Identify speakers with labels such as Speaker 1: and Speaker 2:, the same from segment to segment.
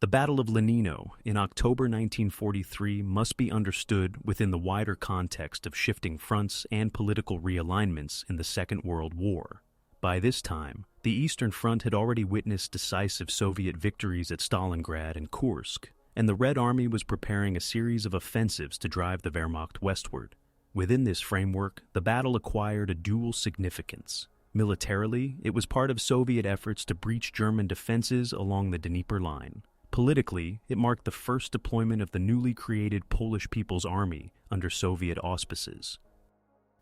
Speaker 1: The Battle of Lenino in October 1943 must be understood within the wider context of shifting fronts and political realignments in the Second World War. By this time, the Eastern Front had already witnessed decisive Soviet victories at Stalingrad and Kursk, and the Red Army was preparing a series of offensives to drive the Wehrmacht westward. Within this framework, the battle acquired a dual significance. Militarily, it was part of Soviet efforts to breach German defenses along the Dnieper Line. Politically, it marked the first deployment of the newly created Polish People's Army under Soviet auspices.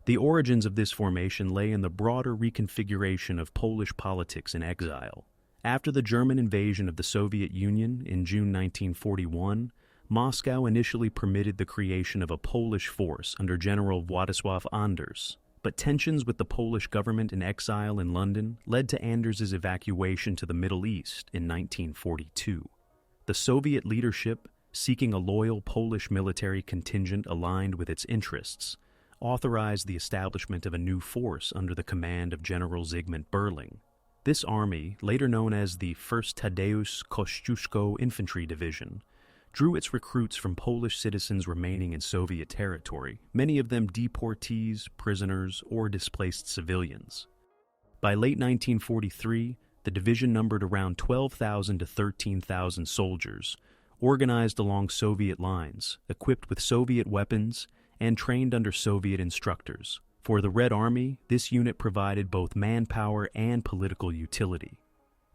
Speaker 1: The origins of this formation lay in the broader reconfiguration of Polish politics in exile. After the German invasion of the Soviet Union in June 1941, Moscow initially permitted the creation of a Polish force under General Władysław Anders, but tensions with the Polish government in exile in London led to Anders's evacuation to the Middle East in 1942. The Soviet leadership, seeking a loyal Polish military contingent aligned with its interests, authorized the establishment of a new force under the command of General Zygmunt Berling. This army, later known as the 1st Tadeusz Kościuszko Infantry Division, drew its recruits from Polish citizens remaining in Soviet territory, many of them deportees, prisoners, or displaced civilians. By late 1943, the division numbered around 12,000 to 13,000 soldiers, organized along Soviet lines, equipped with Soviet weapons, and trained under Soviet instructors. For the Red Army, this unit provided both manpower and political utility.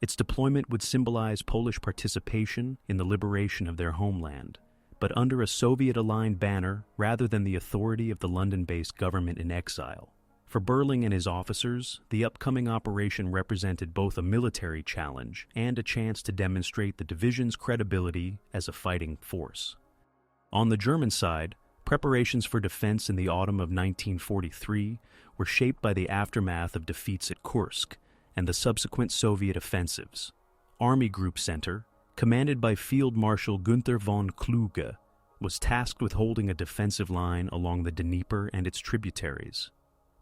Speaker 1: Its deployment would symbolize Polish participation in the liberation of their homeland, but under a Soviet-aligned banner rather than the authority of the London-based government in exile. For Berling and his officers, the upcoming operation represented both a military challenge and a chance to demonstrate the division's credibility as a fighting force. On the German side, preparations for defense in the autumn of 1943 were shaped by the aftermath of defeats at Kursk and the subsequent Soviet offensives. Army Group Center, commanded by Field Marshal Günther von Kluge, was tasked with holding a defensive line along the Dnieper and its tributaries.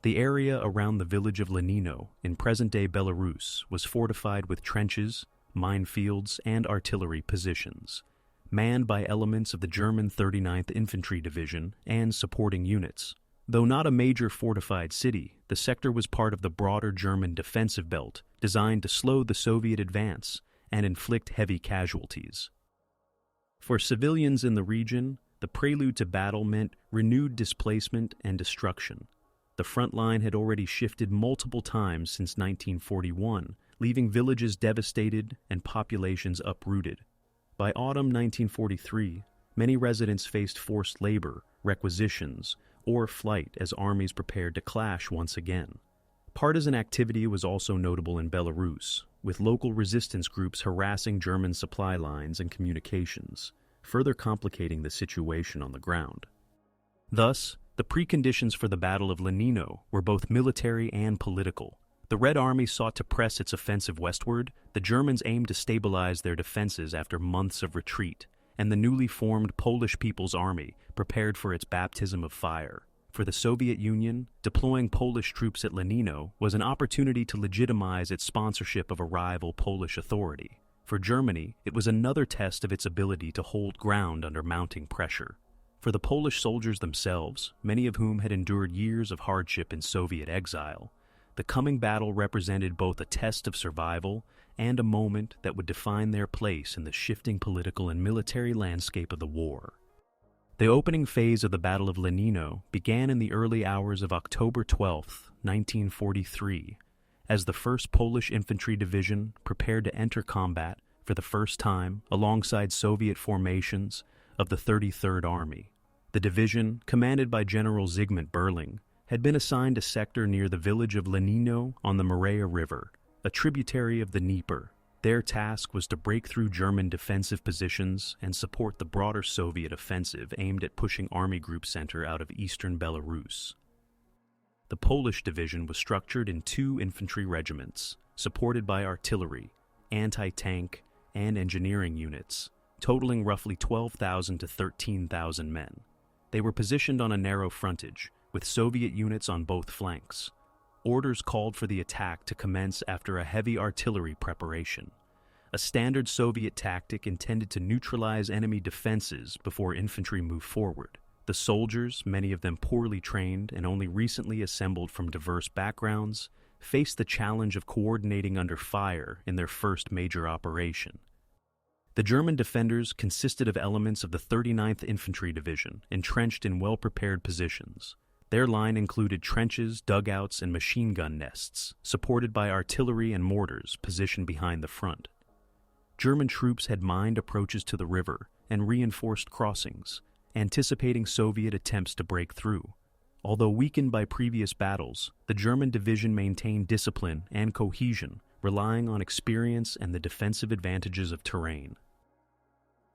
Speaker 1: The area around the village of Lenino in present-day Belarus was fortified with trenches, minefields, and artillery positions, manned by elements of the German 39th Infantry Division and supporting units. Though not a major fortified city, the sector was part of the broader German defensive belt designed to slow the Soviet advance and inflict heavy casualties. For civilians in the region, the prelude to battle meant renewed displacement and destruction. The front line had already shifted multiple times since 1941, leaving villages devastated and populations uprooted. By autumn 1943, many residents faced forced labor, requisitions, or flight as armies prepared to clash once again. Partisan activity was also notable in Belarus, with local resistance groups harassing German supply lines and communications, further complicating the situation on the ground. Thus, the preconditions for the Battle of Lenino were both military and political. The Red Army sought to press its offensive westward, the Germans aimed to stabilize their defenses after months of retreat, and the newly formed Polish People's Army prepared for its baptism of fire. For the Soviet Union, deploying Polish troops at Lenino was an opportunity to legitimize its sponsorship of a rival Polish authority. For Germany, it was another test of its ability to hold ground under mounting pressure. For the Polish soldiers themselves, many of whom had endured years of hardship in Soviet exile, the coming battle represented both a test of survival and a moment that would define their place in the shifting political and military landscape of the war. The opening phase of the Battle of Lenino began in the early hours of October 12, 1943, as the 1st Polish Infantry Division prepared to enter combat for the first time alongside Soviet formations of the 33rd Army. The division, commanded by General Zygmunt Berling, had been assigned a sector near the village of Lenino on the Mareya River, a tributary of the Dnieper. Their task was to break through German defensive positions and support the broader Soviet offensive aimed at pushing Army Group Center out of eastern Belarus. The Polish division was structured in 2 infantry regiments, supported by artillery, anti-tank, and engineering units, totaling roughly 12,000 to 13,000 men. They were positioned on a narrow frontage, with Soviet units on both flanks. Orders called for the attack to commence after a heavy artillery preparation. a standard Soviet tactic intended to neutralize enemy defenses before infantry moved forward. The soldiers, many of them poorly trained and only recently assembled from diverse backgrounds, faced the challenge of coordinating under fire in their first major operation. The German defenders consisted of elements of the 39th Infantry Division, entrenched in well-prepared positions. Their line included trenches, dugouts, and machine gun nests, supported by artillery and mortars positioned behind the front. German troops had mined approaches to the river and reinforced crossings, anticipating Soviet attempts to break through. Although weakened by previous battles, the German division maintained discipline and cohesion, relying on experience and the defensive advantages of terrain.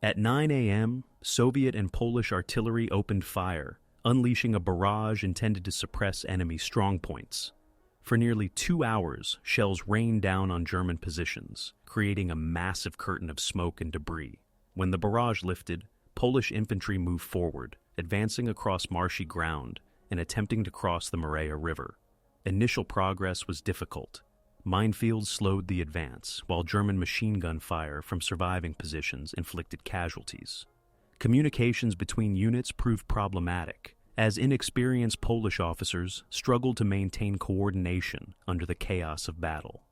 Speaker 1: At 9 a.m., Soviet and Polish artillery opened fire, unleashing a barrage intended to suppress enemy strongpoints. For nearly 2 hours, shells rained down on German positions, creating a massive curtain of smoke and debris. When the barrage lifted, Polish infantry moved forward, advancing across marshy ground and attempting to cross the Morea River. Initial progress was difficult. Minefields slowed the advance, while German machine gun fire from surviving positions inflicted casualties. Communications between units proved problematic, as inexperienced Polish officers struggled to maintain coordination under the chaos of battle.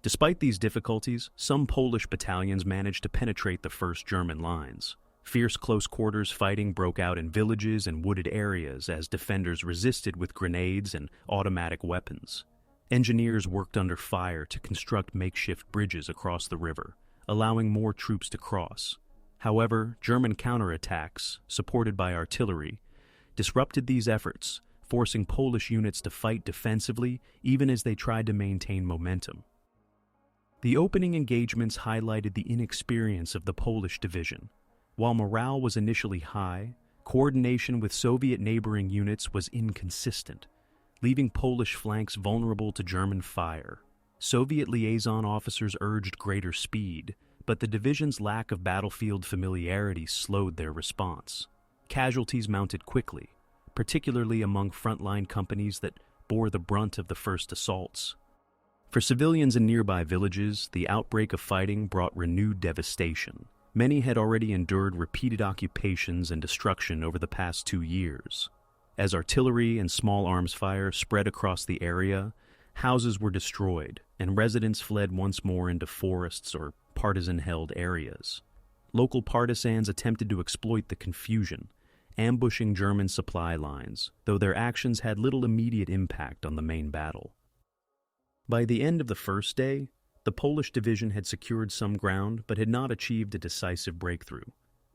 Speaker 1: Despite these difficulties, some Polish battalions managed to penetrate the first German lines. Fierce close-quarters fighting broke out in villages and wooded areas as defenders resisted with grenades and automatic weapons. Engineers worked under fire to construct makeshift bridges across the river, allowing more troops to cross. However, German counterattacks, supported by artillery, disrupted these efforts, forcing Polish units to fight defensively even as they tried to maintain momentum. The opening engagements highlighted the inexperience of the Polish division. While morale was initially high, coordination with Soviet neighboring units was inconsistent, leaving Polish flanks vulnerable to German fire. Soviet liaison officers urged greater speed, but the division's lack of battlefield familiarity slowed their response. Casualties mounted quickly, particularly among frontline companies that bore the brunt of the first assaults. For civilians in nearby villages, the outbreak of fighting brought renewed devastation. Many had already endured repeated occupations and destruction over the past 2 years. As artillery and small arms fire spread across the area, houses were destroyed, and residents fled once more into forests or partisan-held areas. Local partisans attempted to exploit the confusion, ambushing German supply lines, though their actions had little immediate impact on the main battle. By the end of the first day, the Polish division had secured some ground but had not achieved a decisive breakthrough.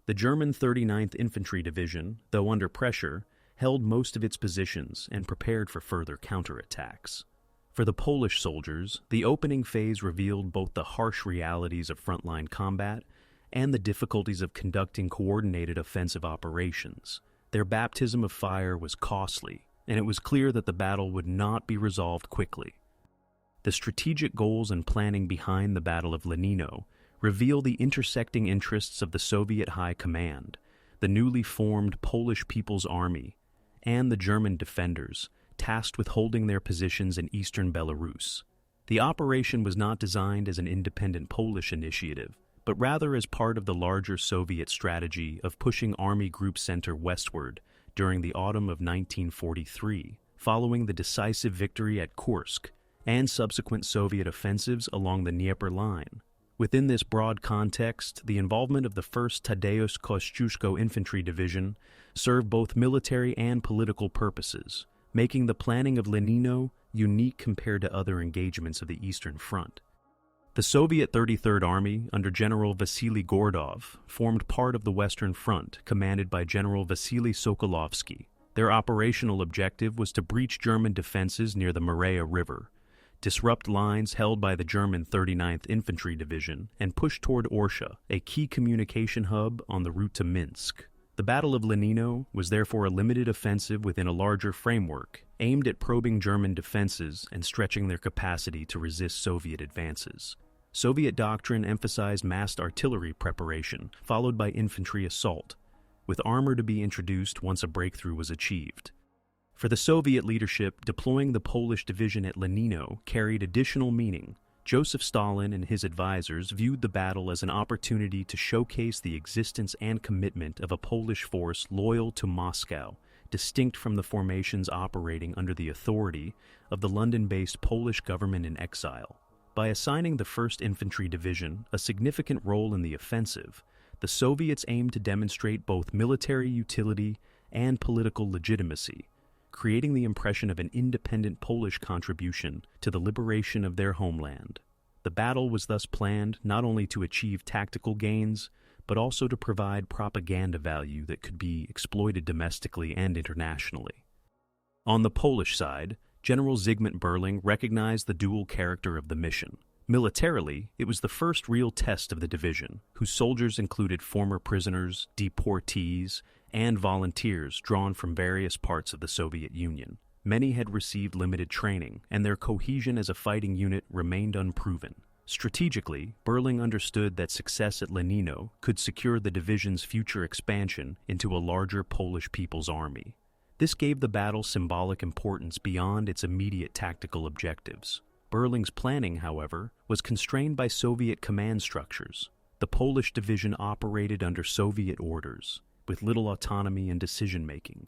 Speaker 1: The German 39th Infantry Division, though under pressure, held most of its positions and prepared for further counterattacks. For the Polish soldiers, the opening phase revealed both the harsh realities of frontline combat and the difficulties of conducting coordinated offensive operations. Their baptism of fire was costly, and it was clear that the battle would not be resolved quickly. The strategic goals and planning behind the Battle of Lenino reveal the intersecting interests of the Soviet High Command, the newly formed Polish People's Army, and the German defenders, tasked with holding their positions in eastern Belarus. The operation was not designed as an independent Polish initiative, but rather as part of the larger Soviet strategy of pushing Army Group Center westward during the autumn of 1943, following the decisive victory at Kursk and subsequent Soviet offensives along the Dnieper Line. Within this broad context, the involvement of the 1st Tadeusz Kościuszko Infantry Division served both military and political purposes, making the planning of Lenino unique compared to other engagements of the Eastern Front. The Soviet 33rd Army, under General Vasily Gordov, formed part of the Western Front, commanded by General Vasily Sokolovsky. Their operational objective was to breach German defenses near the Morea River, disrupt lines held by the German 39th Infantry Division, and push toward Orsha, a key communication hub on the route to Minsk. The Battle of Lenino was therefore a limited offensive within a larger framework, aimed at probing German defenses and stretching their capacity to resist Soviet advances. Soviet doctrine emphasized massed artillery preparation, followed by infantry assault, with armor to be introduced once a breakthrough was achieved. For the Soviet leadership, deploying the Polish division at Lenino carried additional meaning, Joseph Stalin and his advisors viewed the battle as an opportunity to showcase the existence and commitment of a Polish force loyal to Moscow, distinct from the formations operating under the authority of the London-based Polish government in exile. By assigning the 1st Infantry Division a significant role in the offensive, the Soviets aimed to demonstrate both military utility and political legitimacy, creating the impression of an independent Polish contribution to the liberation of their homeland. The battle was thus planned not only to achieve tactical gains, but also to provide propaganda value that could be exploited domestically and internationally. On the Polish side, General Zygmunt Berling recognized the dual character of the mission. Militarily, it was the first real test of the division, whose soldiers included former prisoners, deportees, and volunteers drawn from various parts of the Soviet Union. Many had received limited training, and their cohesion as a fighting unit remained unproven. Strategically, Berling understood that success at Lenino could secure the division's future expansion into a larger Polish People's Army. This gave the battle symbolic importance beyond its immediate tactical objectives. Berling's planning, however, was constrained by Soviet command structures. The Polish division operated under Soviet orders, with little autonomy and decision-making.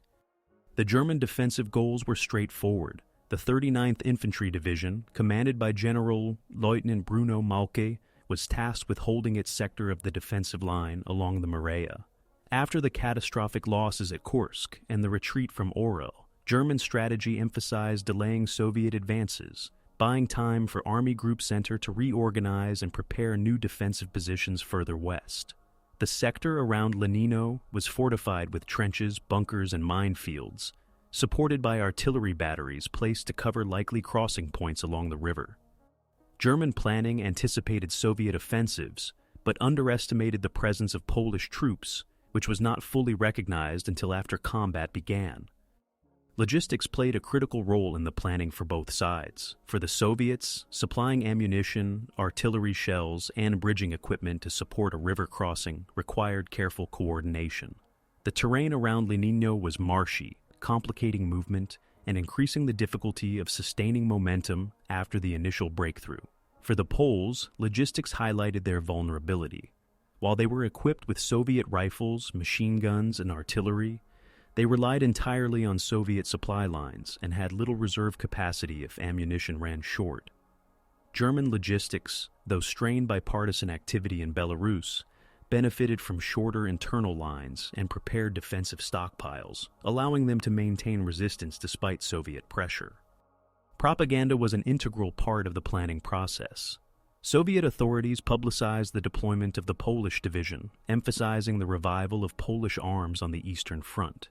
Speaker 1: The German defensive goals were straightforward. The 39th Infantry Division, commanded by General Lieutenant Bruno Malke, was tasked with holding its sector of the defensive line along the Morea. After the catastrophic losses at Kursk and the retreat from Orel, German strategy emphasized delaying Soviet advances, buying time for Army Group Center to reorganize and prepare new defensive positions further west. The sector around Lenino was fortified with trenches, bunkers, and minefields, supported by artillery batteries placed to cover likely crossing points along the river. German planning anticipated Soviet offensives, but underestimated the presence of Polish troops, which was not fully recognized until after combat began. Logistics played a critical role in the planning for both sides. For the Soviets, supplying ammunition, artillery shells, and bridging equipment to support a river crossing required careful coordination. The terrain around Lenino was marshy, complicating movement and increasing the difficulty of sustaining momentum after the initial breakthrough. For the Poles, logistics highlighted their vulnerability. While they were equipped with Soviet rifles, machine guns, and artillery, they relied entirely on Soviet supply lines and had little reserve capacity if ammunition ran short. German logistics, though strained by partisan activity in Belarus, benefited from shorter internal lines and prepared defensive stockpiles, allowing them to maintain resistance despite Soviet pressure. Propaganda was an integral part of the planning process. Soviet authorities publicized the deployment of the Polish division, emphasizing the revival of Polish arms on the Eastern Front.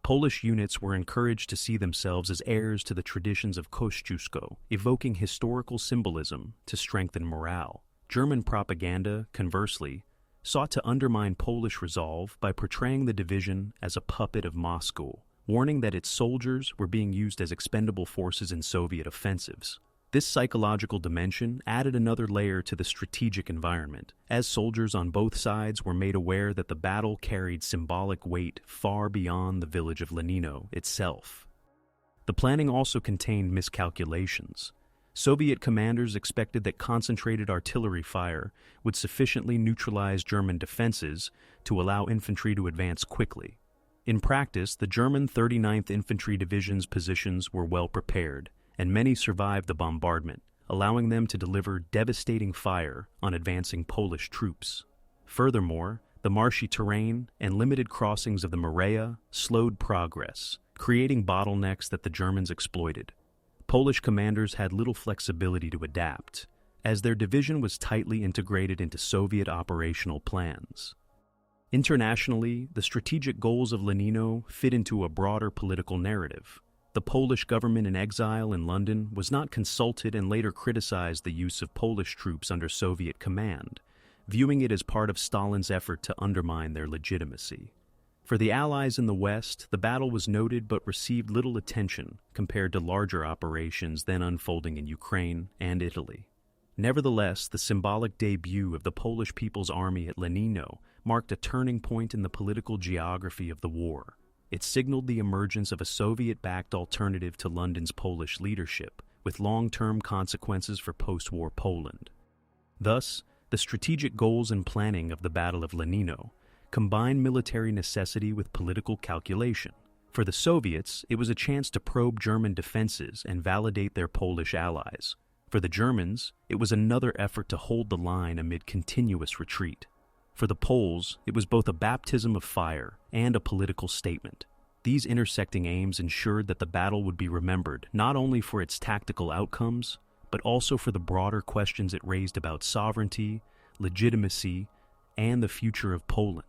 Speaker 1: Polish units were encouraged to see themselves as heirs to the traditions of Kościuszko, evoking historical symbolism to strengthen morale. German propaganda, conversely, sought to undermine Polish resolve by portraying the division as a puppet of Moscow, warning that its soldiers were being used as expendable forces in Soviet offensives. This psychological dimension added another layer to the strategic environment, as soldiers on both sides were made aware that the battle carried symbolic weight far beyond the village of Lenino itself. The planning also contained miscalculations. Soviet commanders expected that concentrated artillery fire would sufficiently neutralize German defenses to allow infantry to advance quickly. In practice, the German 39th Infantry Division's positions were well prepared, and many survived the bombardment, allowing them to deliver devastating fire on advancing Polish troops. Furthermore, the marshy terrain and limited crossings of the Morea slowed progress, creating bottlenecks that the Germans exploited. Polish commanders had little flexibility to adapt, as their division was tightly integrated into Soviet operational plans. Internationally, the strategic goals of Lenino fit into a broader political narrative. The Polish government in exile in London was not consulted and later criticized the use of Polish troops under Soviet command, viewing it as part of Stalin's effort to undermine their legitimacy. For the Allies in the West, the battle was noted but received little attention compared to larger operations then unfolding in Ukraine and Italy. Nevertheless, the symbolic debut of the Polish People's Army at Lenino marked a turning point in the political geography of the war. It signaled the emergence of a Soviet-backed alternative to London's Polish leadership, with long-term consequences for post-war Poland. Thus, the strategic goals and planning of the Battle of Lenino combined military necessity with political calculation. For the Soviets, it was a chance to probe German defenses and validate their Polish allies. For the Germans, it was another effort to hold the line amid continuous retreat. For the Poles, it was both a baptism of fire and a political statement. These intersecting aims ensured that the battle would be remembered not only for its tactical outcomes, but also for the broader questions it raised about sovereignty, legitimacy, and the future of Poland.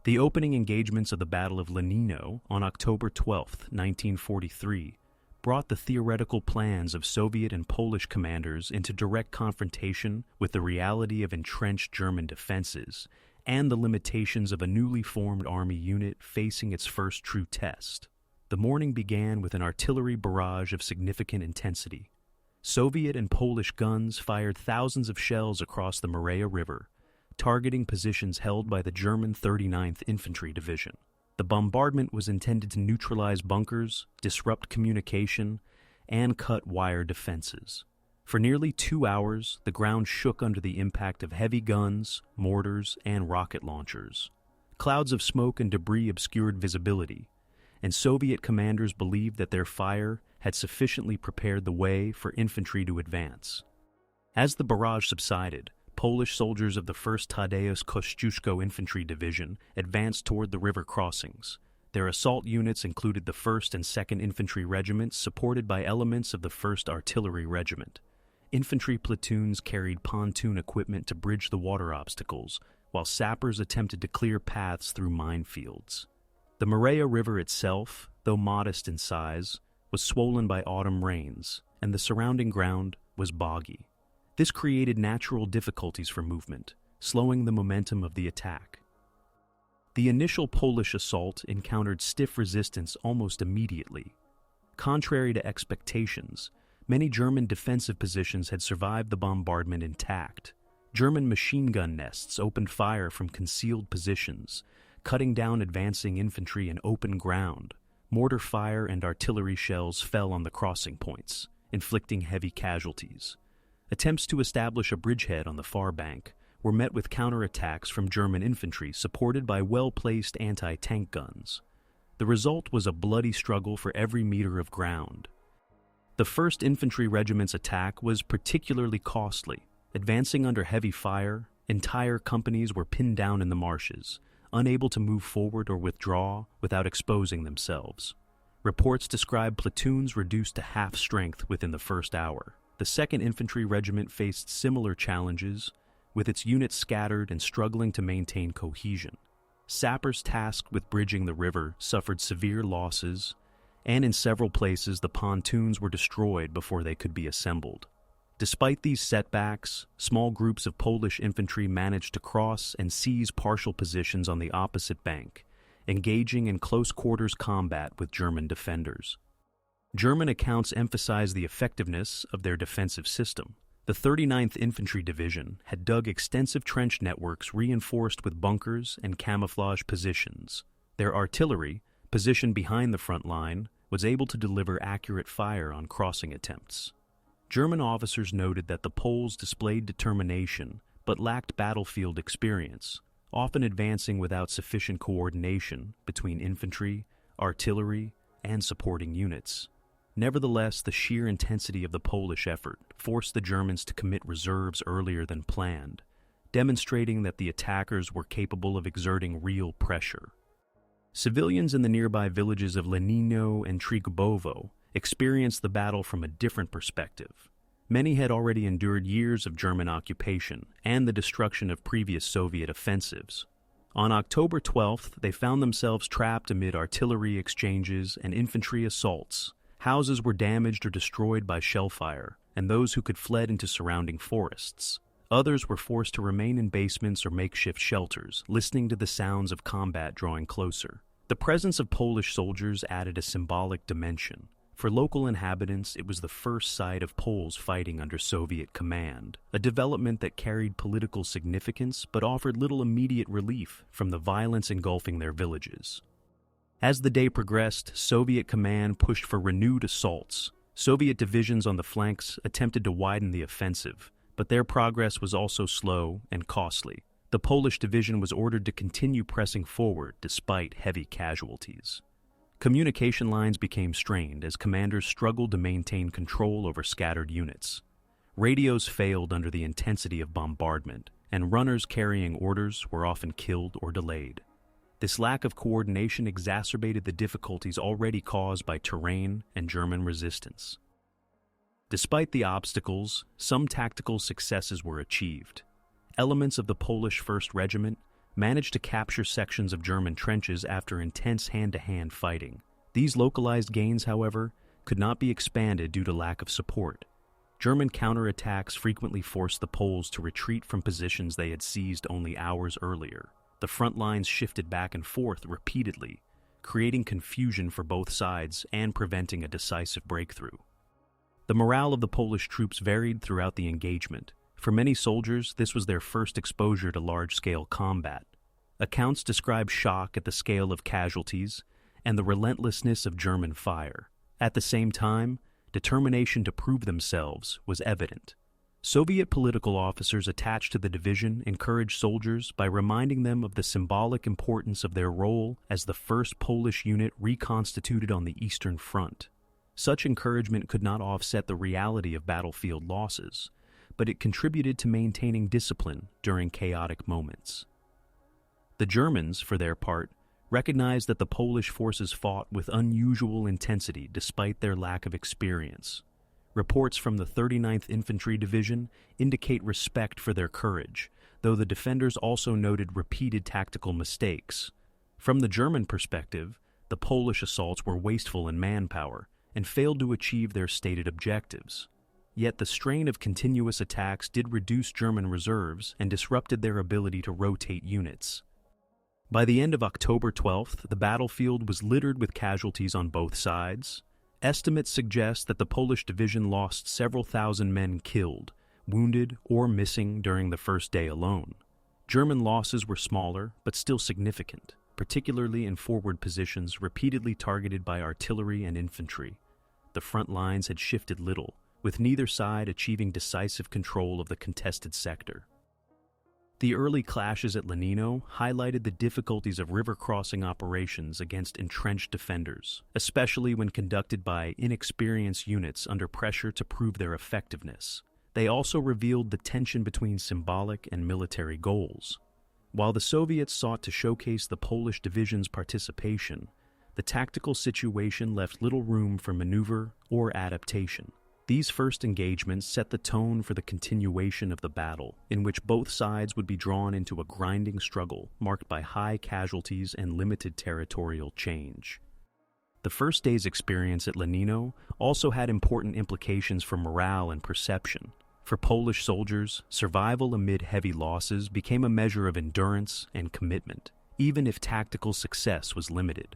Speaker 1: The opening engagements of the Battle of Lenino on October 12, 1943, brought the theoretical plans of Soviet and Polish commanders into direct confrontation with the reality of entrenched German defenses and the limitations of a newly formed army unit facing its first true test. The morning began with an artillery barrage of significant intensity. Soviet and Polish guns fired thousands of shells across the Morea River, targeting positions held by the German 39th Infantry Division. The bombardment was intended to neutralize bunkers, disrupt communication, and cut wire defenses. For nearly 2 hours, the ground shook under the impact of heavy guns, mortars, and rocket launchers. Clouds of smoke and debris obscured visibility, and Soviet commanders believed that their fire had sufficiently prepared the way for infantry to advance. As the barrage subsided, Polish soldiers of the 1st Tadeusz Kościuszko Infantry Division advanced toward the river crossings. Their assault units included the 1st and 2nd Infantry Regiments, supported by elements of the 1st Artillery Regiment. Infantry platoons carried pontoon equipment to bridge the water obstacles, while sappers attempted to clear paths through minefields. The Morea River itself, though modest in size, was swollen by autumn rains, and the surrounding ground was boggy. This created natural difficulties for movement, slowing the momentum of the attack. The initial Polish assault encountered stiff resistance almost immediately. Contrary to expectations, many German defensive positions had survived the bombardment intact. German machine gun nests opened fire from concealed positions, cutting down advancing infantry in open ground. Mortar fire and artillery shells fell on the crossing points, inflicting heavy casualties. Attempts to establish a bridgehead on the far bank were met with counterattacks from German infantry supported by well-placed anti-tank guns. The result was a bloody struggle for every meter of ground. The 1st Infantry Regiment's attack was particularly costly. Advancing under heavy fire, entire companies were pinned down in the marshes, unable to move forward or withdraw without exposing themselves. Reports describe platoons reduced to half strength within the first hour. The 2nd Infantry Regiment faced similar challenges, with its units scattered and struggling to maintain cohesion. Sappers tasked with bridging the river suffered severe losses, and in several places the pontoons were destroyed before they could be assembled. Despite these setbacks, small groups of Polish infantry managed to cross and seize partial positions on the opposite bank, engaging in close-quarters combat with German defenders. German accounts emphasize the effectiveness of their defensive system. The 39th Infantry Division had dug extensive trench networks reinforced with bunkers and camouflage positions. Their artillery, positioned behind the front line, was able to deliver accurate fire on crossing attempts. German officers noted that the Poles displayed determination but lacked battlefield experience, often advancing without sufficient coordination between infantry, artillery, and supporting units. Nevertheless, the sheer intensity of the Polish effort forced the Germans to commit reserves earlier than planned, demonstrating that the attackers were capable of exerting real pressure. Civilians in the nearby villages of Lenino and Trigubovo experienced the battle from a different perspective. Many had already endured years of German occupation and the destruction of previous Soviet offensives. On October 12th, they found themselves trapped amid artillery exchanges and infantry assaults. Houses were damaged or destroyed by shellfire, and those who could fled into surrounding forests. Others were forced to remain in basements or makeshift shelters, listening to the sounds of combat drawing closer. The presence of Polish soldiers added a symbolic dimension. For local inhabitants, it was the first sight of Poles fighting under Soviet command, a development that carried political significance but offered little immediate relief from the violence engulfing their villages. As the day progressed, Soviet command pushed for renewed assaults, Soviet divisions on the flanks attempted to widen the offensive, but their progress was also slow and costly. The Polish division was ordered to continue pressing forward despite heavy casualties. Communication lines became strained as commanders struggled to maintain control over scattered units. Radios failed under the intensity of bombardment, and runners carrying orders were often killed or delayed. This lack of coordination exacerbated the difficulties already caused by terrain and German resistance. Despite the obstacles, some tactical successes were achieved. Elements of the Polish 1st Regiment managed to capture sections of German trenches after intense hand-to-hand fighting. These localized gains, however, could not be expanded due to lack of support. German counterattacks frequently forced the Poles to retreat from positions they had seized only hours earlier. The front lines shifted back and forth repeatedly, creating confusion for both sides and preventing a decisive breakthrough. The morale of the Polish troops varied throughout the engagement. For many soldiers, this was their first exposure to large-scale combat. Accounts describe shock at the scale of casualties and the relentlessness of German fire. At the same time, determination to prove themselves was evident. Soviet political officers attached to the division encouraged soldiers by reminding them of the symbolic importance of their role as the first Polish unit reconstituted on the Eastern Front. Such encouragement could not offset the reality of battlefield losses, but it contributed to maintaining discipline during chaotic moments. The Germans, for their part, recognized that the Polish forces fought with unusual intensity despite their lack of experience. Reports from the 39th Infantry Division indicate respect for their courage, though the defenders also noted repeated tactical mistakes. From the German perspective, the Polish assaults were wasteful in manpower and failed to achieve their stated objectives. Yet the strain of continuous attacks did reduce German reserves and disrupted their ability to rotate units. By the end of October 12th, the battlefield was littered with casualties on both sides. Estimates suggest that the Polish division lost several thousand men killed, wounded, or missing during the first day alone. German losses were smaller, but still significant, particularly in forward positions repeatedly targeted by artillery and infantry. The front lines had shifted little, with neither side achieving decisive control of the contested sector. The early clashes at Lenino highlighted the difficulties of river-crossing operations against entrenched defenders, especially when conducted by inexperienced units under pressure to prove their effectiveness. They also revealed the tension between symbolic and military goals. While the Soviets sought to showcase the Polish division's participation, the tactical situation left little room for maneuver or adaptation. These first engagements set the tone for the continuation of the battle, in which both sides would be drawn into a grinding struggle marked by high casualties and limited territorial change. The first day's experience at Lenino also had important implications for morale and perception. For Polish soldiers, survival amid heavy losses became a measure of endurance and commitment, even if tactical success was limited.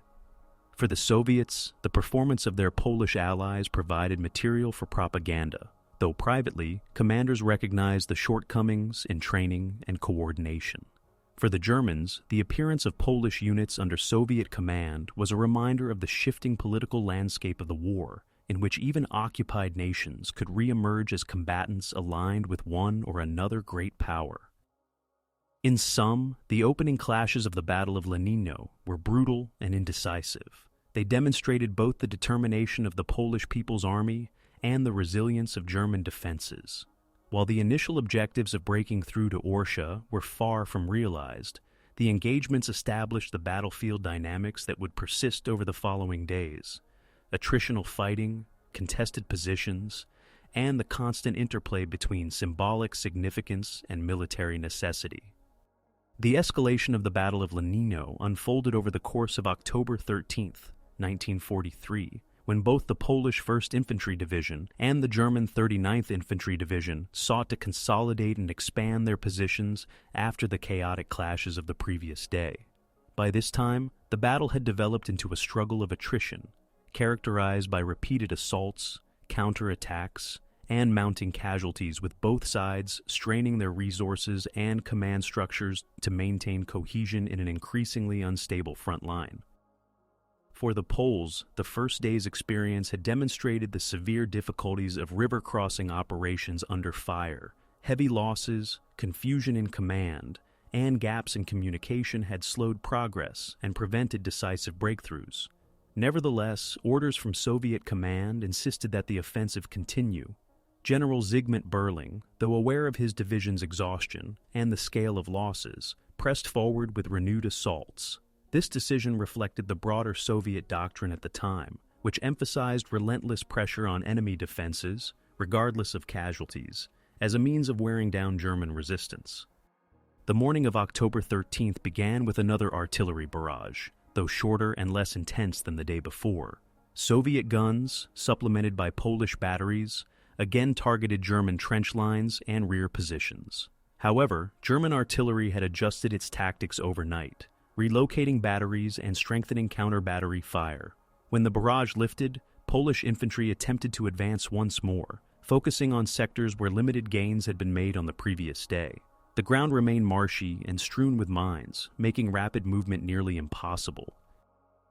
Speaker 1: For the Soviets, the performance of their Polish allies provided material for propaganda, though privately, commanders recognized the shortcomings in training and coordination. For the Germans, the appearance of Polish units under Soviet command was a reminder of the shifting political landscape of the war, in which even occupied nations could re-emerge as combatants aligned with one or another great power. In sum, the opening clashes of the Battle of Lenino were brutal and indecisive. They demonstrated both the determination of the Polish People's Army and the resilience of German defenses. While the initial objectives of breaking through to Orsha were far from realized, the engagements established the battlefield dynamics that would persist over the following days. Attritional fighting, contested positions, and the constant interplay between symbolic significance and military necessity. The escalation of the Battle of Lenino unfolded over the course of October 13th, 1943, when both the Polish 1st Infantry Division and the German 39th Infantry Division sought to consolidate and expand their positions after the chaotic clashes of the previous day. By this time, the battle had developed into a struggle of attrition, characterized by repeated assaults, counterattacks, and mounting casualties, with both sides straining their resources and command structures to maintain cohesion in an increasingly unstable front line. For the Poles, the first day's experience had demonstrated the severe difficulties of river-crossing operations under fire. Heavy losses, confusion in command, and gaps in communication had slowed progress and prevented decisive breakthroughs. Nevertheless, orders from Soviet command insisted that the offensive continue. General Zygmunt Berling, though aware of his division's exhaustion and the scale of losses, pressed forward with renewed assaults. This decision reflected the broader Soviet doctrine at the time, which emphasized relentless pressure on enemy defenses, regardless of casualties, as a means of wearing down German resistance. The morning of October 13th began with another artillery barrage, though shorter and less intense than the day before. Soviet guns, supplemented by Polish batteries, again targeted German trench lines and rear positions. However, German artillery had adjusted its tactics overnight, relocating batteries and strengthening counter-battery fire. When the barrage lifted, Polish infantry attempted to advance once more, focusing on sectors where limited gains had been made on the previous day. The ground remained marshy and strewn with mines, making rapid movement nearly impossible.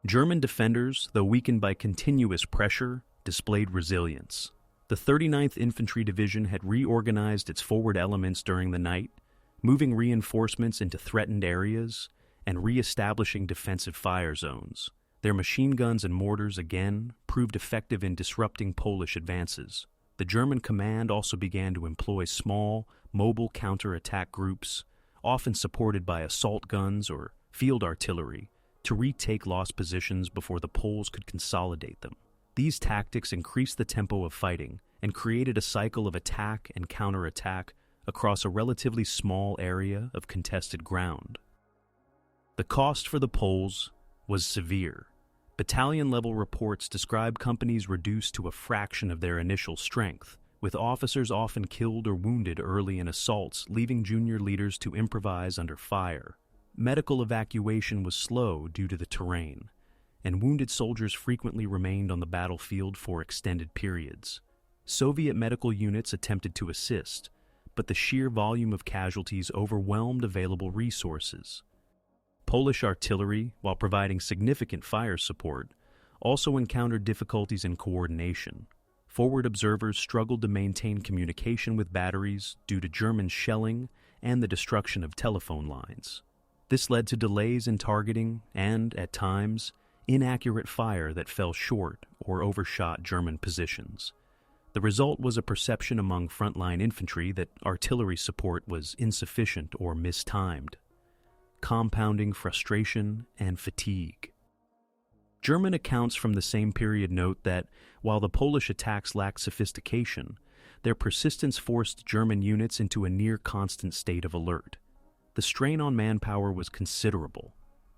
Speaker 1: German defenders, though weakened by continuous pressure, displayed resilience. The 39th Infantry Division had reorganized its forward elements during the night, moving reinforcements into threatened areas and re-establishing defensive fire zones. Their machine guns and mortars again proved effective in disrupting Polish advances. The German command also began to employ small, mobile counter-attack groups, often supported by assault guns or field artillery, to retake lost positions before the Poles could consolidate them. These tactics increased the tempo of fighting and created a cycle of attack and counterattack across a relatively small area of contested ground. The cost for the Poles was severe. Battalion-level reports describe companies reduced to a fraction of their initial strength, with officers often killed or wounded early in assaults, leaving junior leaders to improvise under fire. Medical evacuation was slow due to the terrain, and wounded soldiers frequently remained on the battlefield for extended periods. Soviet medical units attempted to assist, but the sheer volume of casualties overwhelmed available resources. Polish artillery, while providing significant fire support, also encountered difficulties in coordination. Forward observers struggled to maintain communication with batteries due to German shelling and the destruction of telephone lines. This led to delays in targeting and, at times, inaccurate fire that fell short or overshot German positions. The result was a perception among frontline infantry that artillery support was insufficient or mistimed, compounding frustration and fatigue. German accounts from the same period note that, while the Polish attacks lacked sophistication, their persistence forced German units into a near-constant state of alert. The strain on manpower was considerable,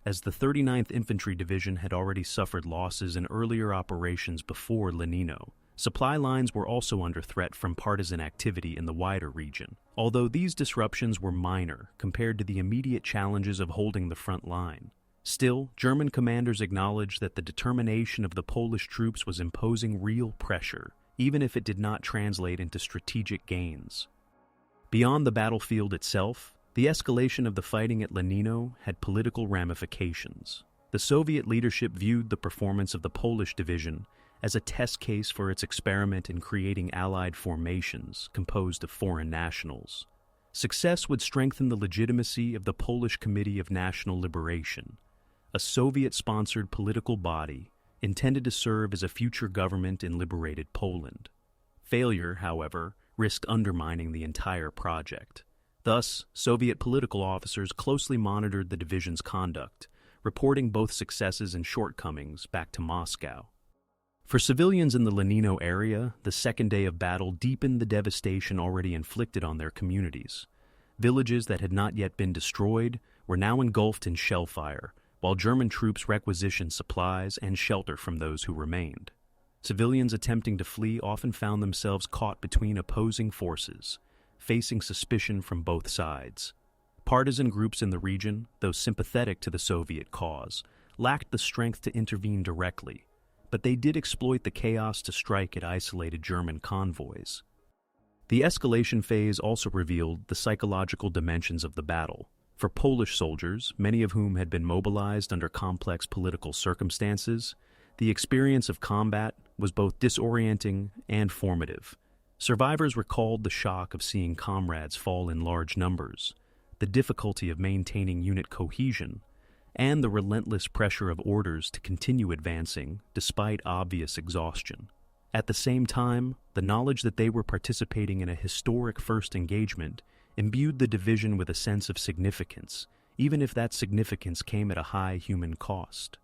Speaker 1: as the 39th Infantry Division had already suffered losses in earlier operations before Lenino. Supply lines were also under threat from partisan activity in the wider region, although these disruptions were minor compared to the immediate challenges of holding the front line. Still, German commanders acknowledged that the determination of the Polish troops was imposing real pressure, even if it did not translate into strategic gains. Beyond the battlefield itself, the escalation of the fighting at Lenino had political ramifications. The Soviet leadership viewed the performance of the Polish division as a test case for its experiment in creating allied formations composed of foreign nationals. Success would strengthen the legitimacy of the Polish Committee of National Liberation, a Soviet-sponsored political body intended to serve as a future government in liberated Poland. Failure, however, risked undermining the entire project. Thus, Soviet political officers closely monitored the division's conduct, reporting both successes and shortcomings back to Moscow. For civilians in the Lenino area, the second day of battle deepened the devastation already inflicted on their communities. Villages that had not yet been destroyed were now engulfed in shell fire, while German troops requisitioned supplies and shelter from those who remained. Civilians attempting to flee often found themselves caught between opposing forces, facing suspicion from both sides. Partisan groups in the region, though sympathetic to the Soviet cause, lacked the strength to intervene directly, but they did exploit the chaos to strike at isolated German convoys. The escalation phase also revealed the psychological dimensions of the battle. For Polish soldiers, many of whom had been mobilized under complex political circumstances, the experience of combat was both disorienting and formative. Survivors recalled the shock of seeing comrades fall in large numbers, the difficulty of maintaining unit cohesion, and the relentless pressure of orders to continue advancing despite obvious exhaustion. At the same time, the knowledge that they were participating in a historic first engagement imbued the division with a sense of significance, even if that significance came at a high human cost.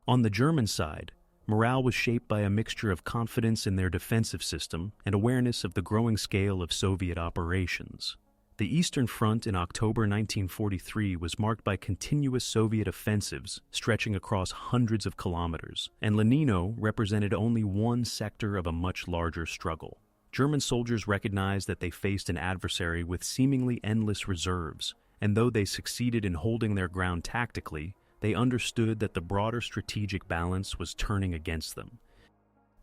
Speaker 1: On the German side, morale was shaped by a mixture of confidence in their defensive system and awareness of the growing scale of Soviet operations. The Eastern Front in October 1943 was marked by continuous Soviet offensives stretching across hundreds of kilometers, and Lenino represented only one sector of a much larger struggle. German soldiers recognized that they faced an adversary with seemingly endless reserves, and though they succeeded in holding their ground tactically, they understood that the broader strategic balance was turning against them.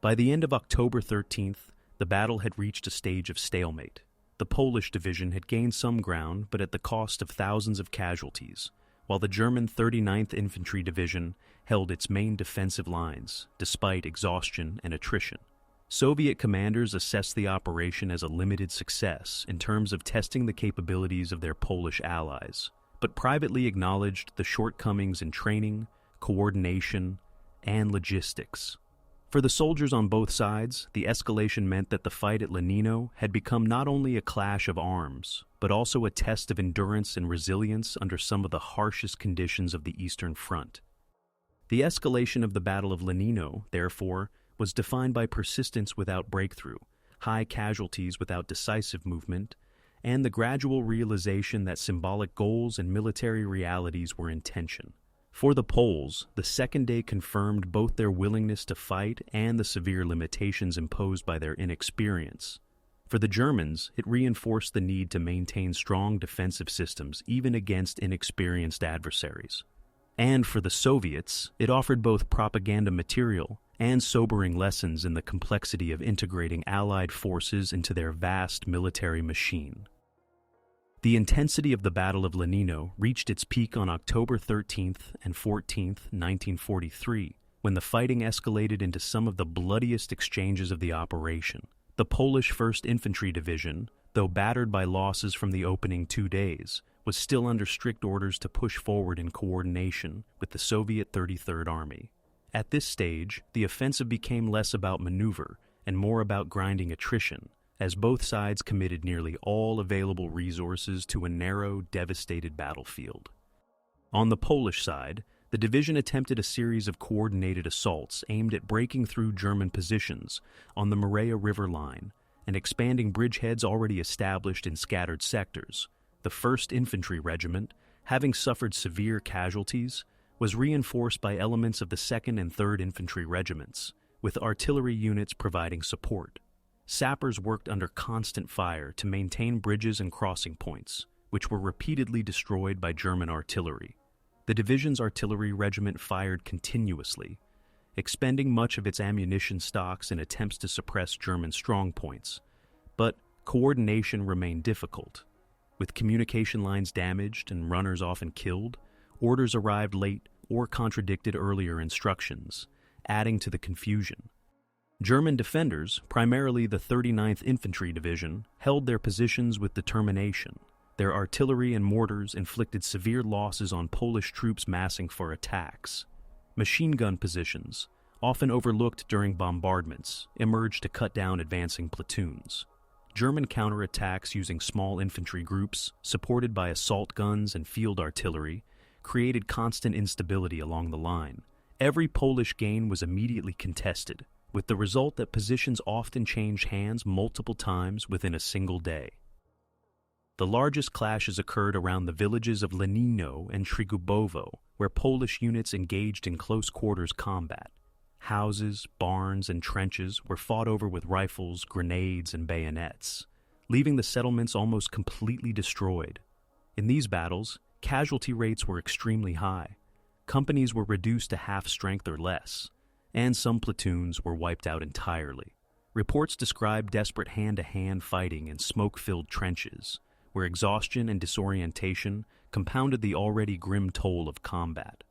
Speaker 1: By the end of October 13th, the battle had reached a stage of stalemate. The Polish division had gained some ground, but at the cost of thousands of casualties, while the German 39th Infantry Division held its main defensive lines, despite exhaustion and attrition. Soviet commanders assessed the operation as a limited success in terms of testing the capabilities of their Polish allies, but privately acknowledged the shortcomings in training, coordination, and logistics. For the soldiers on both sides, the escalation meant that the fight at Lenino had become not only a clash of arms, but also a test of endurance and resilience under some of the harshest conditions of the Eastern Front. The escalation of the Battle of Lenino, therefore, was defined by persistence without breakthrough, high casualties without decisive movement, and the gradual realization that symbolic goals and military realities were in tension. For the Poles, the second day confirmed both their willingness to fight and the severe limitations imposed by their inexperience. For the Germans, it reinforced the need to maintain strong defensive systems even against inexperienced adversaries. And for the Soviets, it offered both propaganda material and sobering lessons in the complexity of integrating Allied forces into their vast military machine. The intensity of the Battle of Lenino reached its peak on October 13th and 14th, 1943, when the fighting escalated into some of the bloodiest exchanges of the operation. The Polish 1st Infantry Division, though battered by losses from the opening 2 days, was still under strict orders to push forward in coordination with the Soviet 33rd Army. At this stage, the offensive became less about maneuver and more about grinding attrition, as both sides committed nearly all available resources to a narrow, devastated battlefield. On the Polish side, the division attempted a series of coordinated assaults aimed at breaking through German positions on the Morea River line and expanding bridgeheads already established in scattered sectors. The 1st Infantry Regiment, having suffered severe casualties, was reinforced by elements of the 2nd and 3rd Infantry Regiments, with artillery units providing support. Sappers worked under constant fire to maintain bridges and crossing points, which were repeatedly destroyed by German artillery. The division's artillery regiment fired continuously, expending much of its ammunition stocks in attempts to suppress German strongpoints. But coordination remained difficult. With communication lines damaged and runners often killed, orders arrived late or contradicted earlier instructions, adding to the confusion. German defenders, primarily the 39th Infantry Division, held their positions with determination. Their artillery and mortars inflicted severe losses on Polish troops massing for attacks. Machine gun positions, often overlooked during bombardments, emerged to cut down advancing platoons. German counterattacks using small infantry groups, supported by assault guns and field artillery, created constant instability along the line. Every Polish gain was immediately contested, with the result that positions often changed hands multiple times within a single day. The largest clashes occurred around the villages of Lenino and Trigubovo, where Polish units engaged in close-quarters combat. Houses, barns, and trenches were fought over with rifles, grenades, and bayonets, leaving the settlements almost completely destroyed. In these battles, casualty rates were extremely high. Companies were reduced to half strength or less, and some platoons were wiped out entirely. Reports describe desperate hand-to-hand fighting in smoke-filled trenches, where exhaustion and disorientation compounded the already grim toll of combat.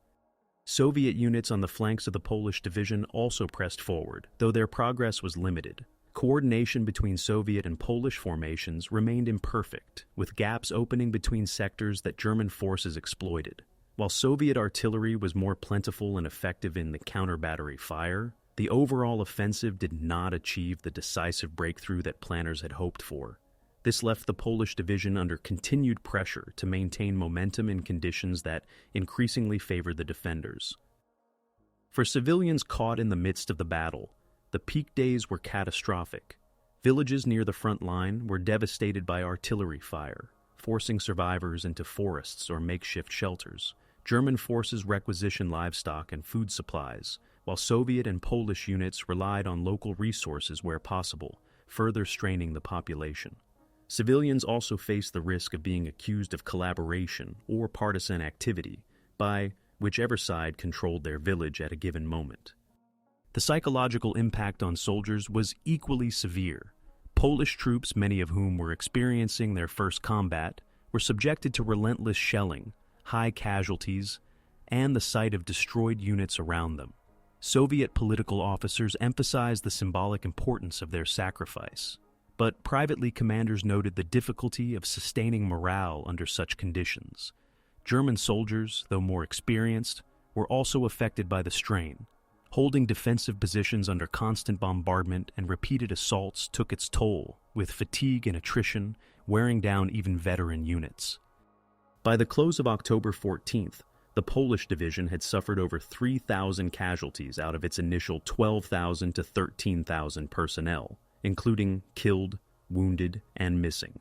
Speaker 1: Soviet units on the flanks of the Polish division also pressed forward, though their progress was limited. Coordination between Soviet and Polish formations remained imperfect, with gaps opening between sectors that German forces exploited. While Soviet artillery was more plentiful and effective in the counter-battery fire, the overall offensive did not achieve the decisive breakthrough that planners had hoped for. This left the Polish division under continued pressure to maintain momentum in conditions that increasingly favored the defenders. For civilians caught in the midst of the battle, the peak days were catastrophic. Villages near the front line were devastated by artillery fire, forcing survivors into forests or makeshift shelters. German forces requisitioned livestock and food supplies, while Soviet and Polish units relied on local resources where possible, further straining the population. Civilians also faced the risk of being accused of collaboration or partisan activity by whichever side controlled their village at a given moment. The psychological impact on soldiers was equally severe. Polish troops, many of whom were experiencing their first combat, were subjected to relentless shelling, high casualties, and the sight of destroyed units around them. Soviet political officers emphasized the symbolic importance of their sacrifice, but privately commanders noted the difficulty of sustaining morale under such conditions. German soldiers, though more experienced, were also affected by the strain. Holding defensive positions under constant bombardment and repeated assaults took its toll, with fatigue and attrition wearing down even veteran units. By the close of October 14th, the Polish division had suffered over 3,000 casualties out of its initial 12,000 to 13,000 personnel, including killed, wounded, and missing.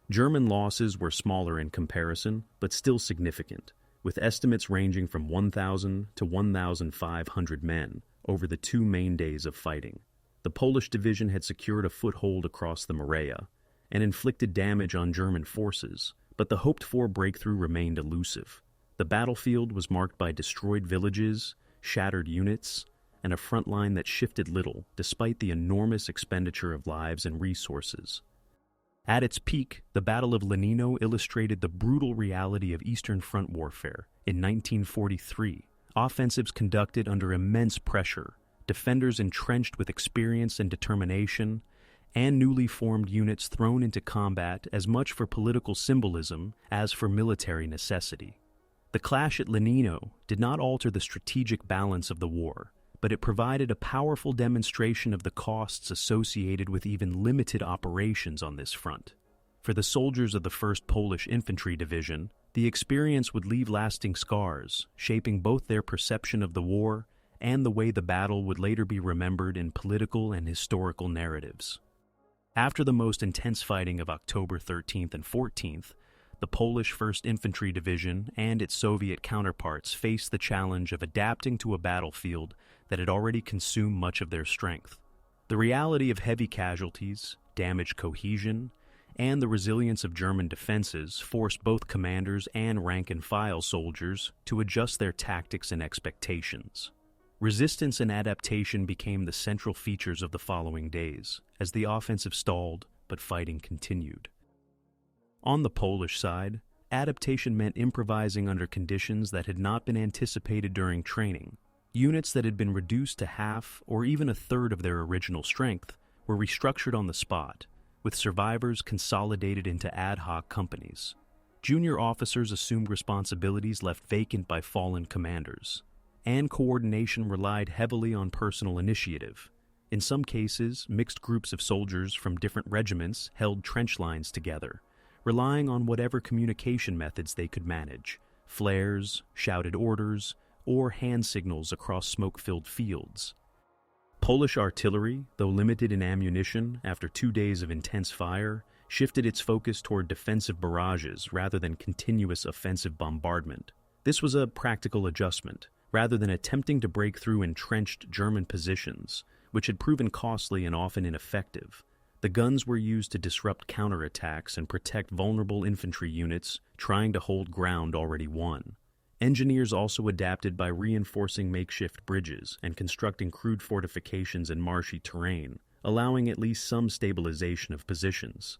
Speaker 1: German losses were smaller in comparison, but still significant, with estimates ranging from 1,000 to 1,500 men over the 2 main days of fighting. The Polish division had secured a foothold across the Morea and inflicted damage on German forces, but the hoped-for breakthrough remained elusive. The battlefield was marked by destroyed villages, shattered units, and a front line that shifted little despite the enormous expenditure of lives and resources. At its peak, the Battle of Lenino illustrated the brutal reality of Eastern Front warfare. In 1943, offensives conducted under immense pressure, defenders entrenched with experience and determination, and newly formed units thrown into combat as much for political symbolism as for military necessity. The clash at Lenino did not alter the strategic balance of the war, but it provided a powerful demonstration of the costs associated with even limited operations on this front. For the soldiers of the 1st Polish Infantry Division, the experience would leave lasting scars, shaping both their perception of the war and the way the battle would later be remembered in political and historical narratives. After the most intense fighting of October 13th and 14th, the Polish 1st Infantry Division and its Soviet counterparts faced the challenge of adapting to a battlefield that had already consumed much of their strength. The reality of heavy casualties, damaged cohesion, and the resilience of German defenses forced both commanders and rank-and-file soldiers to adjust their tactics and expectations. Resistance and adaptation became the central features of the following days, as the offensive stalled, but fighting continued. On the Polish side, adaptation meant improvising under conditions that had not been anticipated during training. Units that had been reduced to half or even a third of their original strength were restructured on the spot, with survivors consolidated into ad hoc companies. Junior officers assumed responsibilities left vacant by fallen commanders, and coordination relied heavily on personal initiative. In some cases, mixed groups of soldiers from different regiments held trench lines together, relying on whatever communication methods they could manage: flares, shouted orders, or hand signals across smoke-filled fields. Polish artillery, though limited in ammunition after 2 days of intense fire, shifted its focus toward defensive barrages rather than continuous offensive bombardment. This was a practical adjustment, rather than attempting to break through entrenched German positions, which had proven costly and often ineffective. The guns were used to disrupt counterattacks and protect vulnerable infantry units trying to hold ground already won. Engineers also adapted by reinforcing makeshift bridges and constructing crude fortifications in marshy terrain, allowing at least some stabilization of positions.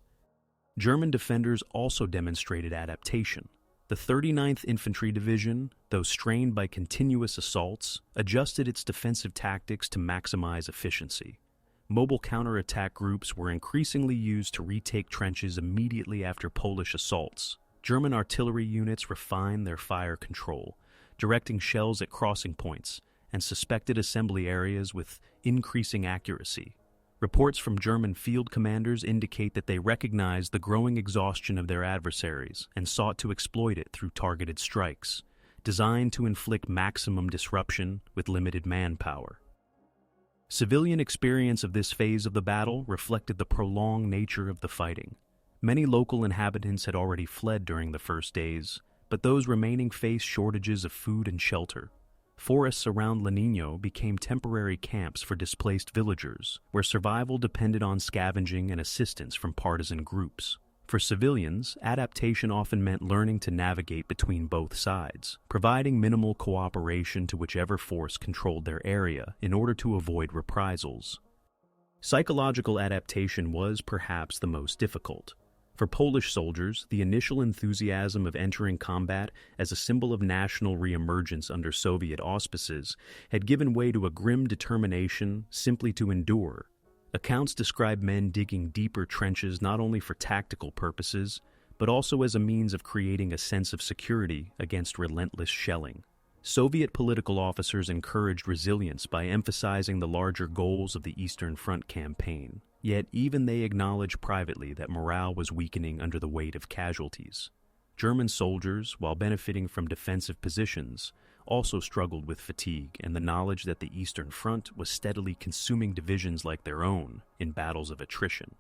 Speaker 1: German defenders also demonstrated adaptation. The 39th Infantry Division, though strained by continuous assaults, adjusted its defensive tactics to maximize efficiency. Mobile counterattack groups were increasingly used to retake trenches immediately after Polish assaults. German artillery units refined their fire control, directing shells at crossing points and suspected assembly areas with increasing accuracy. Reports from German field commanders indicate that they recognized the growing exhaustion of their adversaries and sought to exploit it through targeted strikes, designed to inflict maximum disruption with limited manpower. Civilian experience of this phase of the battle reflected the prolonged nature of the fighting. Many local inhabitants had already fled during the first days, but those remaining faced shortages of food and shelter. Forests around Lenino became temporary camps for displaced villagers, where survival depended on scavenging and assistance from partisan groups. For civilians, adaptation often meant learning to navigate between both sides, providing minimal cooperation to whichever force controlled their area in order to avoid reprisals. Psychological adaptation was perhaps the most difficult. For Polish soldiers, the initial enthusiasm of entering combat as a symbol of national reemergence under Soviet auspices had given way to a grim determination simply to endure. Accounts describe men digging deeper trenches not only for tactical purposes, but also as a means of creating a sense of security against relentless shelling. Soviet political officers encouraged resilience by emphasizing the larger goals of the Eastern Front campaign. Yet even they acknowledged privately that morale was weakening under the weight of casualties. German soldiers, while benefiting from defensive positions, also struggled with fatigue and the knowledge that the Eastern Front was steadily consuming divisions like their own in battles of attrition.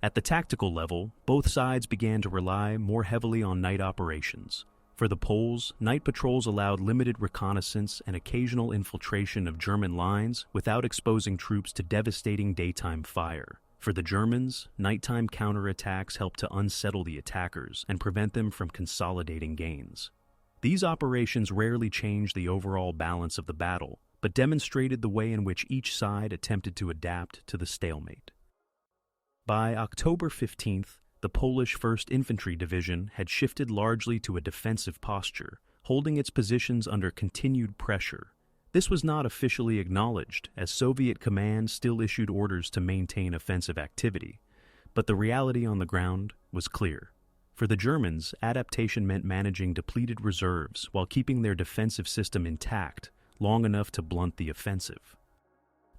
Speaker 1: At the tactical level, both sides began to rely more heavily on night operations. For the Poles, night patrols allowed limited reconnaissance and occasional infiltration of German lines without exposing troops to devastating daytime fire. For the Germans, nighttime counterattacks helped to unsettle the attackers and prevent them from consolidating gains. These operations rarely changed the overall balance of the battle, but demonstrated the way in which each side attempted to adapt to the stalemate. By October 15th, the Polish 1st Infantry Division had shifted largely to a defensive posture, holding its positions under continued pressure. This was not officially acknowledged, as Soviet command still issued orders to maintain offensive activity, but the reality on the ground was clear. For the Germans, adaptation meant managing depleted reserves while keeping their defensive system intact long enough to blunt the offensive.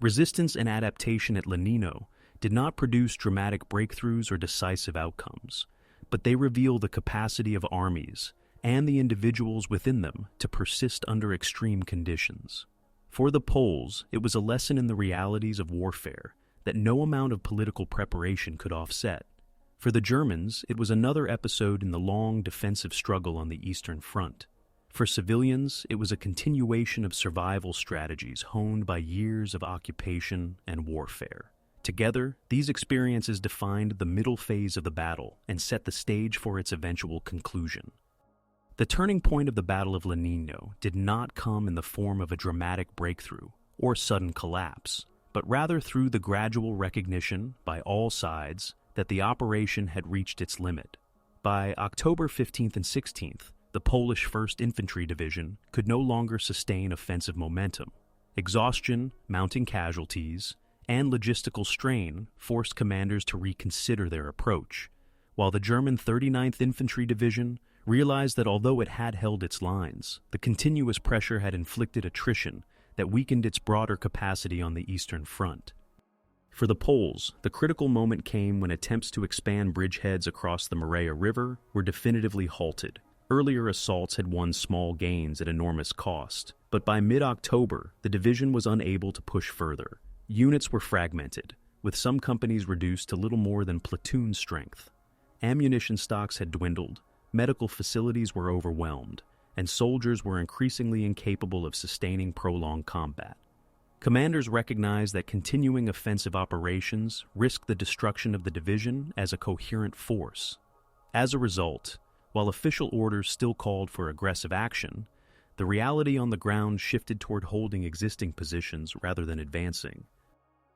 Speaker 1: Resistance and adaptation at Lenino did not produce dramatic breakthroughs or decisive outcomes, but they reveal the capacity of armies and the individuals within them to persist under extreme conditions. For the Poles, it was a lesson in the realities of warfare that no amount of political preparation could offset. For the Germans, it was another episode in the long defensive struggle on the Eastern Front. For civilians, it was a continuation of survival strategies honed by years of occupation and warfare. Together, these experiences defined the middle phase of the battle and set the stage for its eventual conclusion. The turning point of the Battle of Lenino did not come in the form of a dramatic breakthrough or sudden collapse, but rather through the gradual recognition by all sides that the operation had reached its limit. By October 15th and 16th, the Polish 1st Infantry Division could no longer sustain offensive momentum. Exhaustion, mounting casualties, and logistical strain forced commanders to reconsider their approach, while the German 39th Infantry Division realized that although it had held its lines, the continuous pressure had inflicted attrition that weakened its broader capacity on the Eastern Front. For the Poles, the critical moment came when attempts to expand bridgeheads across the Morea River were definitively halted. Earlier assaults had won small gains at enormous cost, but by mid-October, the division was unable to push further. Units were fragmented, with some companies reduced to little more than platoon strength. Ammunition stocks had dwindled, medical facilities were overwhelmed, and soldiers were increasingly incapable of sustaining prolonged combat. Commanders recognized that continuing offensive operations risked the destruction of the division as a coherent force. As a result, while official orders still called for aggressive action, the reality on the ground shifted toward holding existing positions rather than advancing.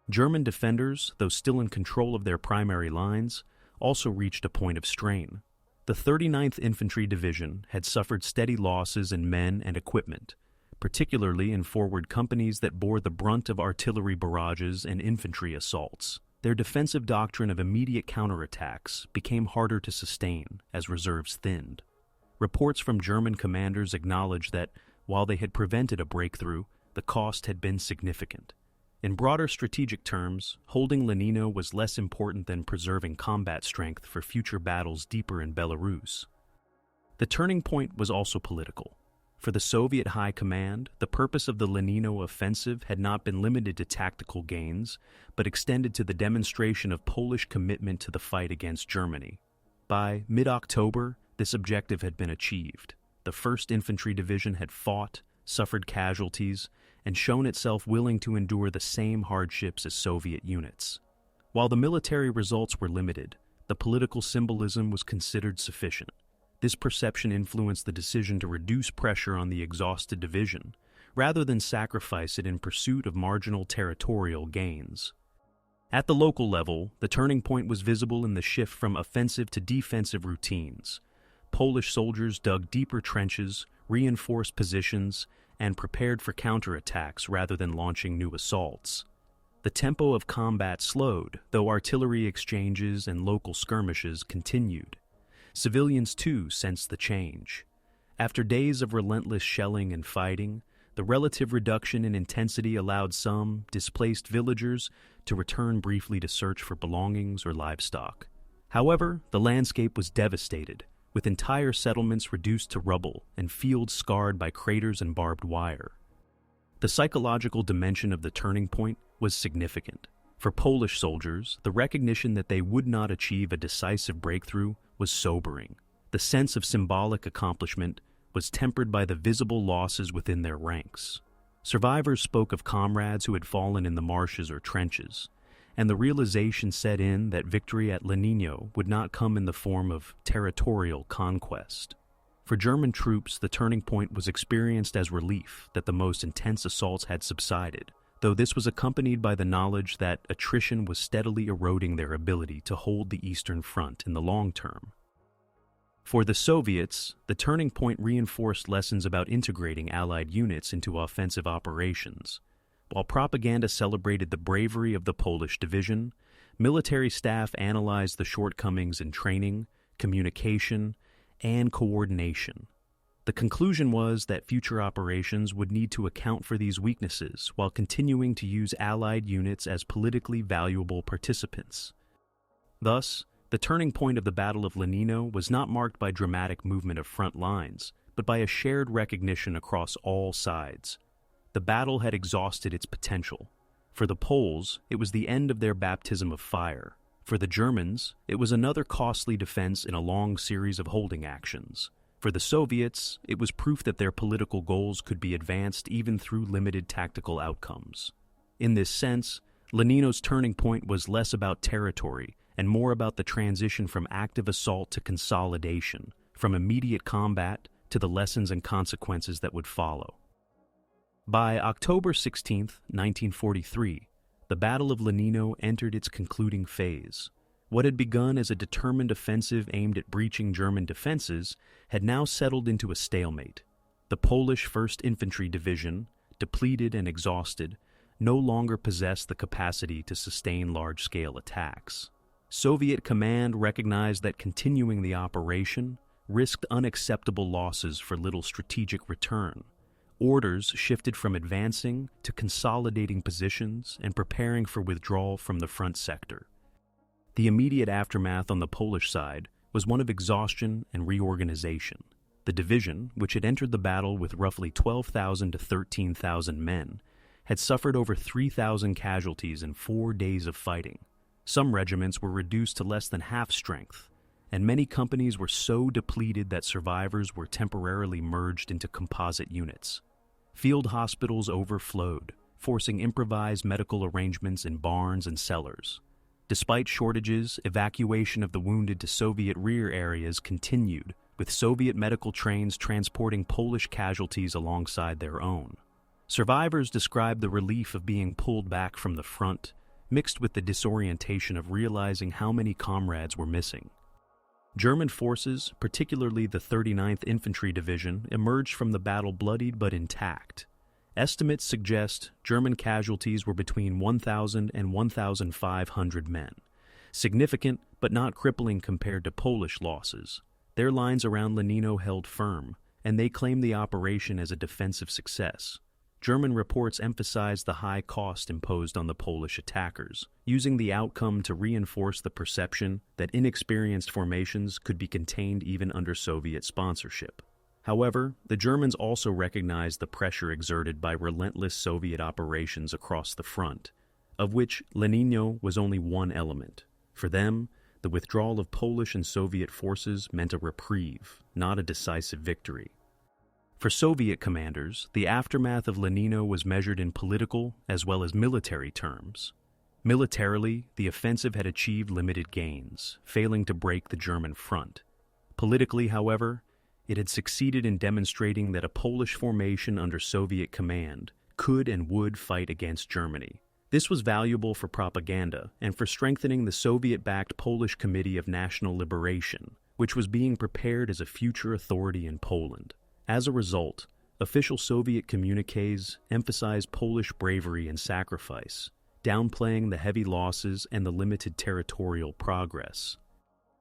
Speaker 1: German defenders, though still in control of their primary lines, also reached a point of strain. The 39th Infantry Division had suffered steady losses in men and equipment, particularly in forward companies that bore the brunt of artillery barrages and infantry assaults. Their defensive doctrine of immediate counterattacks became harder to sustain as reserves thinned. Reports from German commanders acknowledged that, while they had prevented a breakthrough, the cost had been significant. In broader strategic terms, holding Lenino was less important than preserving combat strength for future battles deeper in Belarus. The turning point was also political. For the Soviet High Command, the purpose of the Lenino offensive had not been limited to tactical gains, but extended to the demonstration of Polish commitment to the fight against Germany. By mid-October, this objective had been achieved. The 1st Infantry Division had fought, suffered casualties, and shown itself willing to endure the same hardships as Soviet units. While the military results were limited, the political symbolism was considered sufficient. This perception influenced the decision to reduce pressure on the exhausted division, rather than sacrifice it in pursuit of marginal territorial gains. At the local level, the turning point was visible in the shift from offensive to defensive routines. Polish soldiers dug deeper trenches, reinforced positions, and prepared for counterattacks rather than launching new assaults. The tempo of combat slowed, though artillery exchanges and local skirmishes continued. Civilians, too, sensed the change. After days of relentless shelling and fighting, the relative reduction in intensity allowed some displaced villagers to return briefly to search for belongings or livestock. However, the landscape was devastated, with entire settlements reduced to rubble and fields scarred by craters and barbed wire. The psychological dimension of the turning point was significant. For Polish soldiers, the recognition that they would not achieve a decisive breakthrough was sobering. The sense of symbolic accomplishment was tempered by the visible losses within their ranks. Survivors spoke of comrades who had fallen in the marshes or trenches, and the realization set in that victory at Lenino would not come in the form of territorial conquest. For German troops, the turning point was experienced as relief that the most intense assaults had subsided, though this was accompanied by the knowledge that attrition was steadily eroding their ability to hold the Eastern Front in the long term. For the Soviets, the turning point reinforced lessons about integrating Allied units into offensive operations. While propaganda celebrated the bravery of the Polish division, military staff analyzed the shortcomings in training, communication, and coordination. The conclusion was that future operations would need to account for these weaknesses while continuing to use Allied units as politically valuable participants. Thus, the turning point of the Battle of Lenino was not marked by dramatic movement of front lines, but by a shared recognition across all sides. The battle had exhausted its potential. For the Poles, it was the end of their baptism of fire. For the Germans, it was another costly defense in a long series of holding actions. For the Soviets, it was proof that their political goals could be advanced even through limited tactical outcomes. In this sense, Lenino's turning point was less about territory and more about the transition from active assault to consolidation, from immediate combat to the lessons and consequences that would follow. By October 16, 1943, the Battle of Lenino entered its concluding phase. What had begun as a determined offensive aimed at breaching German defenses had now settled into a stalemate. The Polish 1st Infantry Division, depleted and exhausted, no longer possessed the capacity to sustain large-scale attacks. Soviet command recognized that continuing the operation risked unacceptable losses for little strategic return. Orders shifted from advancing to consolidating positions and preparing for withdrawal from the front sector. The immediate aftermath on the Polish side was one of exhaustion and reorganization. The division, which had entered the battle with roughly 12,000 to 13,000 men, had suffered over 3,000 casualties in 4 days of fighting. Some regiments were reduced to less than half strength, and many companies were so depleted that survivors were temporarily merged into composite units. Field hospitals overflowed, forcing improvised medical arrangements in barns and cellars. Despite shortages, evacuation of the wounded to Soviet rear areas continued, with Soviet medical trains transporting Polish casualties alongside their own. Survivors described the relief of being pulled back from the front, mixed with the disorientation of realizing how many comrades were missing. German forces, particularly the 39th Infantry Division, emerged from the battle bloodied but intact. Estimates suggest German casualties were between 1,000 and 1,500 men, significant but not crippling compared to Polish losses. Their lines around Lenino held firm, and they claimed the operation as a defensive success. German reports emphasized the high cost imposed on the Polish attackers, using the outcome to reinforce the perception that inexperienced formations could be contained even under Soviet sponsorship. However, the Germans also recognized the pressure exerted by relentless Soviet operations across the front, of which Lenino was only one element. For them, the withdrawal of Polish and Soviet forces meant a reprieve, not a decisive victory. For Soviet commanders, the aftermath of Lenino was measured in political as well as military terms. Militarily, the offensive had achieved limited gains, failing to break the German front. Politically, however, it had succeeded in demonstrating that a Polish formation under Soviet command could and would fight against Germany. This was valuable for propaganda and for strengthening the Soviet-backed Polish Committee of National Liberation, which was being prepared as a future authority in Poland. As a result, official Soviet communiques emphasized Polish bravery and sacrifice, downplaying the heavy losses and the limited territorial progress.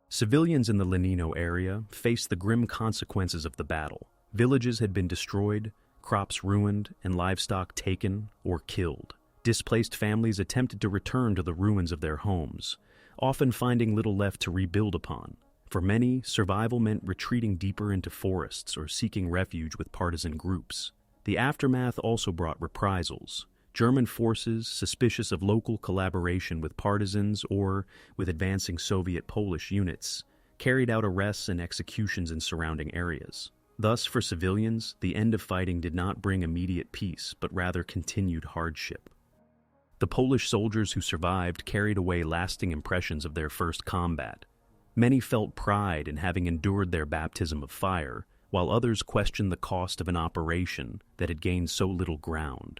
Speaker 1: Civilians in the Lenino area faced the grim consequences of the battle. Villages had been destroyed, crops ruined, and livestock taken or killed. Displaced families attempted to return to the ruins of their homes, often finding little left to rebuild upon. For many, survival meant retreating deeper into forests or seeking refuge with partisan groups. The aftermath also brought reprisals. German forces, suspicious of local collaboration with partisans or with advancing Soviet-Polish units, carried out arrests and executions in surrounding areas. Thus, for civilians, the end of fighting did not bring immediate peace, but rather continued hardship. The Polish soldiers who survived carried away lasting impressions of their first combat. Many felt pride in having endured their baptism of fire, while others questioned the cost of an operation that had gained so little ground.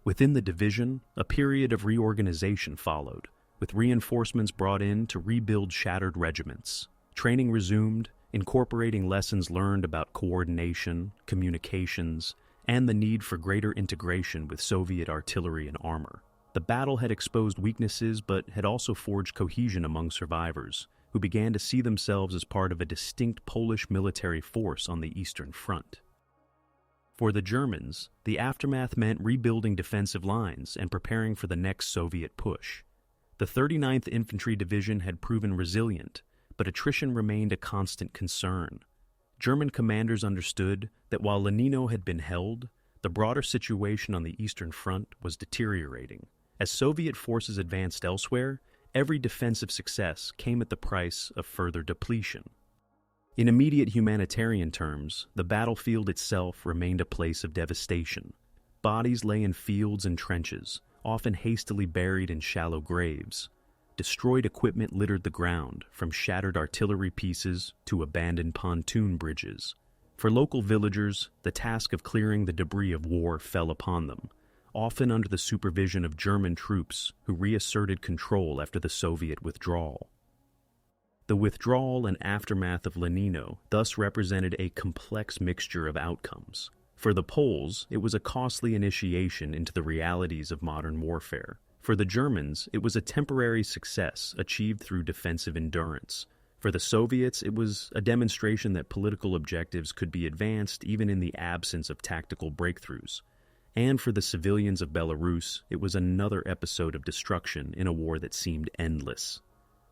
Speaker 1: Within the division, a period of reorganization followed, with reinforcements brought in to rebuild shattered regiments. Training resumed, incorporating lessons learned about coordination, communications, and the need for greater integration with Soviet artillery and armor. The battle had exposed weaknesses but had also forged cohesion among survivors, who began to see themselves as part of a distinct Polish military force on the Eastern Front. For the Germans, the aftermath meant rebuilding defensive lines and preparing for the next Soviet push. The 39th Infantry Division had proven resilient, but attrition remained a constant concern. German commanders understood that while Lenino had been held, the broader situation on the Eastern Front was deteriorating. As Soviet forces advanced elsewhere, every defensive success came at the price of further depletion. In immediate humanitarian terms, the battlefield itself remained a place of devastation. Bodies lay in fields and trenches, often hastily buried in shallow graves. Destroyed equipment littered the ground, from shattered artillery pieces to abandoned pontoon bridges. For local villagers, the task of clearing the debris of war fell upon them, often under the supervision of German troops who reasserted control after the Soviet withdrawal. The withdrawal and aftermath of Lenino thus represented a complex mixture of outcomes. For the Poles, it was a costly initiation into the realities of modern warfare. For the Germans, it was a temporary success achieved through defensive endurance. For the Soviets, it was a demonstration that political objectives could be advanced even in the absence of tactical breakthroughs. And for the civilians of Belarus, it was another episode of destruction in a war that seemed endless.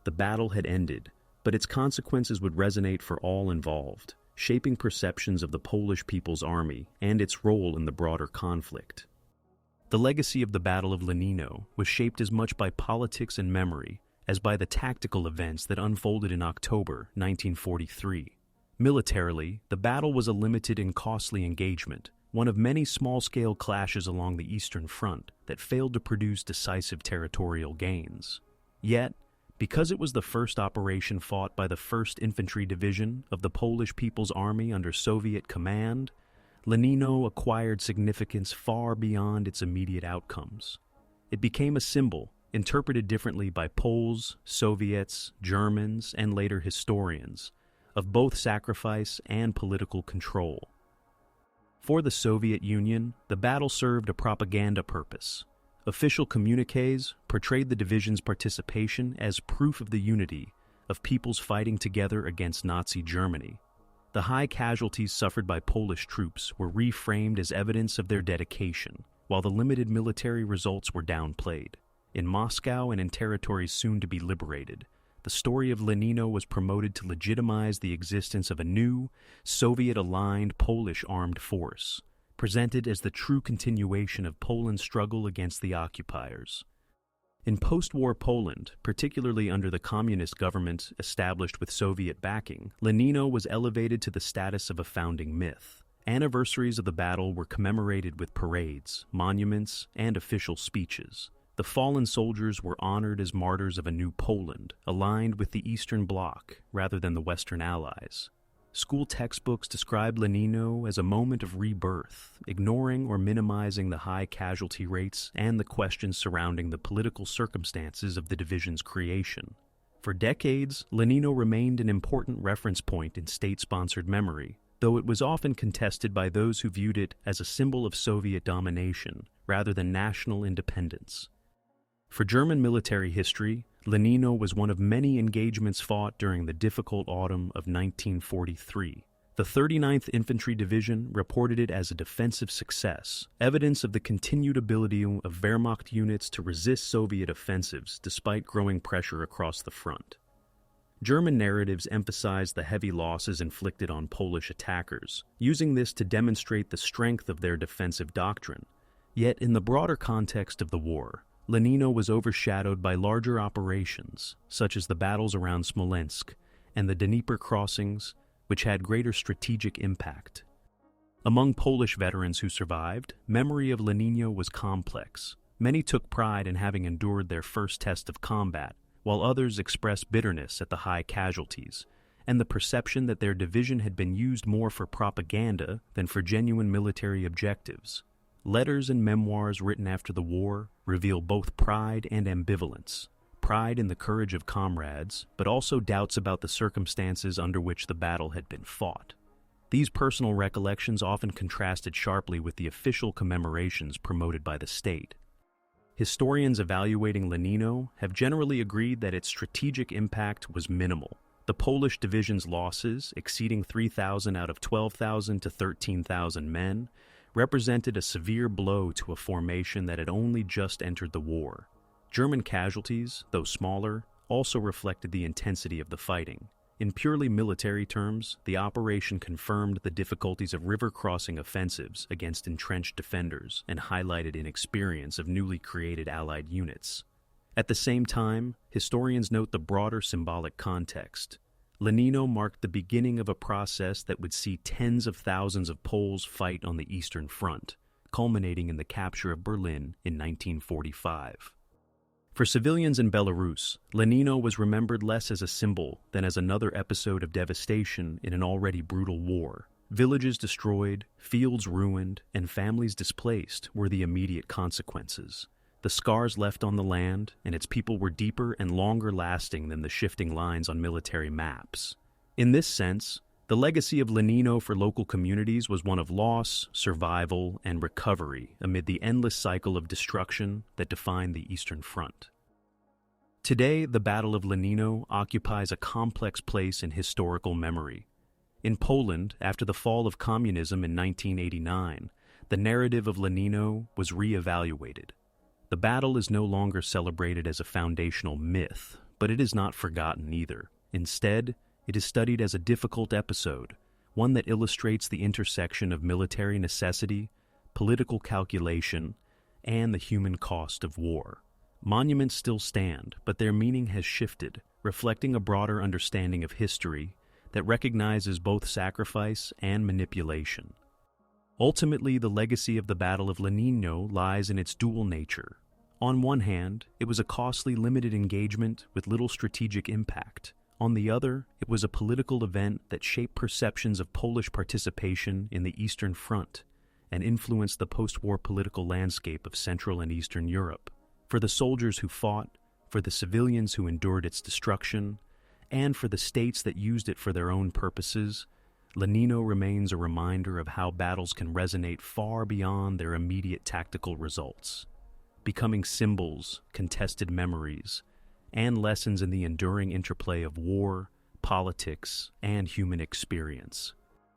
Speaker 1: The battle had ended, but its consequences would resonate for all involved, shaping perceptions of the Polish People's Army and its role in the broader conflict. The legacy of the Battle of Lenino was shaped as much by politics and memory as by the tactical events that unfolded in October 1943. Militarily, the battle was a limited and costly engagement, one of many small-scale clashes along the Eastern Front that failed to produce decisive territorial gains. Yet, because it was the first operation fought by the 1st Infantry Division of the Polish People's Army under Soviet command, Lenino acquired significance far beyond its immediate outcomes. It became a symbol, interpreted differently by Poles, Soviets, Germans, and later historians, of both sacrifice and political control. For the Soviet Union, the battle served a propaganda purpose. Official communiques portrayed the division's participation as proof of the unity of peoples fighting together against Nazi Germany. The high casualties suffered by Polish troops were reframed as evidence of their dedication, while the limited military results were downplayed. In Moscow and in territories soon to be liberated, the story of Lenino was promoted to legitimize the existence of a new, Soviet-aligned Polish armed force, presented as the true continuation of Poland's struggle against the occupiers. In post-war Poland, particularly under the communist government established with Soviet backing, Lenino was elevated to the status of a founding myth. Anniversaries of the battle were commemorated with parades, monuments, and official speeches. The fallen soldiers were honored as martyrs of a new Poland, aligned with the Eastern Bloc rather than the Western Allies. School textbooks described Lenino as a moment of rebirth, ignoring or minimizing the high casualty rates and the questions surrounding the political circumstances of the division's creation. For decades, Lenino remained an important reference point in state-sponsored memory, though it was often contested by those who viewed it as a symbol of Soviet domination rather than national independence. For German military history, Lenino was one of many engagements fought during the difficult autumn of 1943. The 39th Infantry Division reported it as a defensive success, evidence of the continued ability of Wehrmacht units to resist Soviet offensives despite growing pressure across the front. German narratives emphasized the heavy losses inflicted on Polish attackers, using this to demonstrate the strength of their defensive doctrine. Yet, in the broader context of the war, Lenino was overshadowed by larger operations, such as the battles around Smolensk and the Dnieper crossings, which had greater strategic impact. Among Polish veterans who survived, memory of Lenino was complex. Many took pride in having endured their first test of combat, while others expressed bitterness at the high casualties, and the perception that their division had been used more for propaganda than for genuine military objectives. Letters and memoirs written after the war reveal both pride and ambivalence. Pride in the courage of comrades, but also doubts about the circumstances under which the battle had been fought. These personal recollections often contrasted sharply with the official commemorations promoted by the state. Historians evaluating Lenino have generally agreed that its strategic impact was minimal. The Polish division's losses, exceeding 3,000 out of 12,000 to 13,000 men, represented a severe blow to a formation that had only just entered the war. German casualties, though smaller, also reflected the intensity of the fighting. In purely military terms, the operation confirmed the difficulties of river-crossing offensives against entrenched defenders and highlighted inexperience of newly created Allied units. At the same time, historians note the broader symbolic context. Lenino marked the beginning of a process that would see tens of thousands of Poles fight on the Eastern Front, culminating in the capture of Berlin in 1945. For civilians in Belarus, Lenino was remembered less as a symbol than as another episode of devastation in an already brutal war. Villages destroyed, fields ruined, and families displaced were the immediate consequences. The scars left on the land and its people were deeper and longer lasting than the shifting lines on military maps. In this sense, the legacy of Lenino for local communities was one of loss, survival, and recovery amid the endless cycle of destruction that defined the Eastern Front. Today, the Battle of Lenino occupies a complex place in historical memory. In Poland, after the fall of communism in 1989, the narrative of Lenino was re-evaluated. The battle is no longer celebrated as a foundational myth, but it is not forgotten either. Instead, it is studied as a difficult episode, one that illustrates the intersection of military necessity, political calculation, and the human cost of war. Monuments still stand, but their meaning has shifted, reflecting a broader understanding of history that recognizes both sacrifice and manipulation. Ultimately, the legacy of the Battle of Lenino lies in its dual nature. On one hand, it was a costly, limited engagement with little strategic impact. On the other, it was a political event that shaped perceptions of Polish participation in the Eastern Front and influenced the post-war political landscape of Central and Eastern Europe. For the soldiers who fought, for the civilians who endured its destruction, And for the states that used it for their own purposes, Lenino remains a reminder of how battles can resonate far beyond their immediate tactical results, becoming symbols, contested memories, and lessons in the enduring interplay of war, politics, and human experience.